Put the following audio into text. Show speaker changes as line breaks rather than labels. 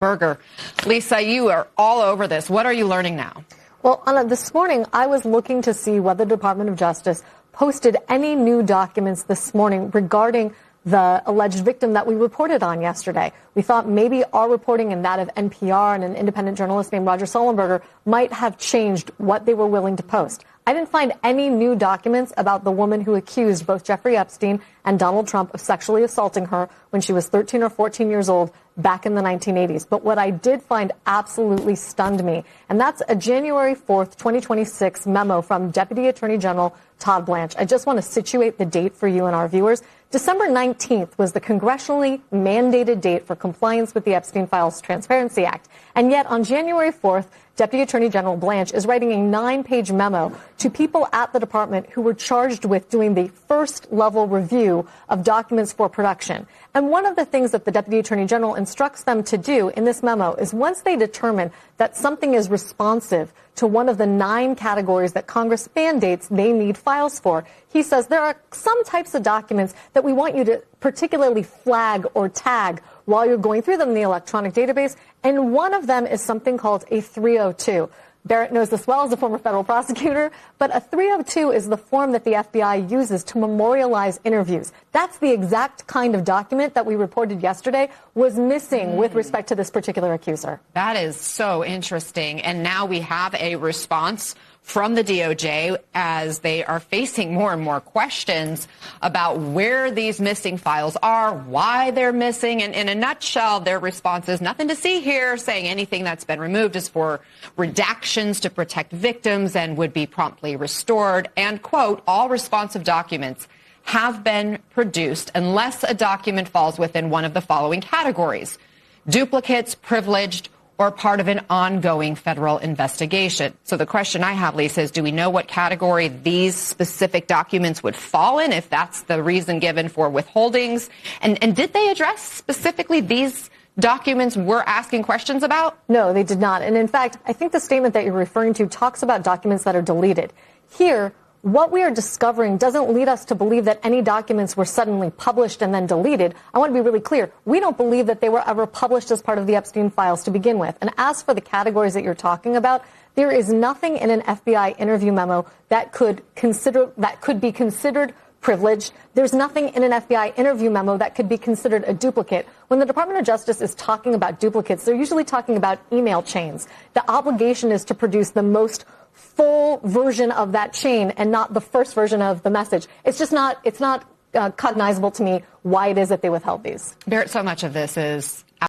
Berger. Lisa, you are all over this. What are you learning now?
Well, Anna, this morning I was looking to see whether the Department of Justice posted any new documents this morning regarding the alleged victim that we reported on yesterday. We thought maybe our reporting and that of NPR and an independent journalist named Roger Sullenberger might have changed what they were willing to post. I didn't find any new documents about the woman who accused both Jeffrey Epstein and Donald Trump of sexually assaulting her when she was 13 or 14 years old back in the 1980s. But what I did find absolutely stunned me, and that's a January 4th, 2026 memo from Deputy Attorney General Todd Blanche. I just want to situate the date for you and our viewers. December 19th was the congressionally mandated date for compliance with the Epstein Files Transparency Act. And yet on January 4th, Deputy Attorney General Blanche is writing a 9-page memo to people at the department who were charged with doing the first-level review of documents for production. And one of the things that the Deputy Attorney General instructs them to do in this memo is once they determine that something is responsive to one of the 9 categories that Congress mandates they need files for, he says there are some types of documents that we want you to particularly flag or tag while you're going through them in the electronic database, and one of them is something called a 302. Barrett knows this well as a former federal prosecutor, but a 302 is the form that the FBI uses to memorialize interviews. That's the exact kind of document that we reported yesterday was missing with respect to this particular accuser.
That is so interesting. And now we have a response from the DOJ as they are facing more and more questions about where these missing files are, why they're missing. And in a nutshell, their response is nothing to see here, saying anything that's been removed is for redactions to protect victims and would be promptly restored. And, quote, all responsive documents have been produced unless a document falls within one of the following categories: duplicates, privileged, or part of an ongoing federal investigation. So the question I have, Lisa, is do we know what category these specific documents would fall in, if that's the reason given for withholdings? And did they address specifically these documents we're asking questions about?
No, they did not. And in fact, I think the statement that you're referring to talks about documents that are deleted. Here, what we are discovering doesn't lead us to believe that any documents were suddenly published and then deleted. I want to be really clear. We don't believe that they were ever published as part of the Epstein files to begin with. And as for the categories that you're talking about, there is nothing in an FBI interview memo that could be considered privileged. There's nothing in an FBI interview memo that could be considered a duplicate. When the Department of Justice is talking about duplicates, they're usually talking about email chains. The obligation is to produce the most full version of that chain and not the first version of the message. It's just not, cognizable to me why it is that they withheld these.
Barrett, so much of this is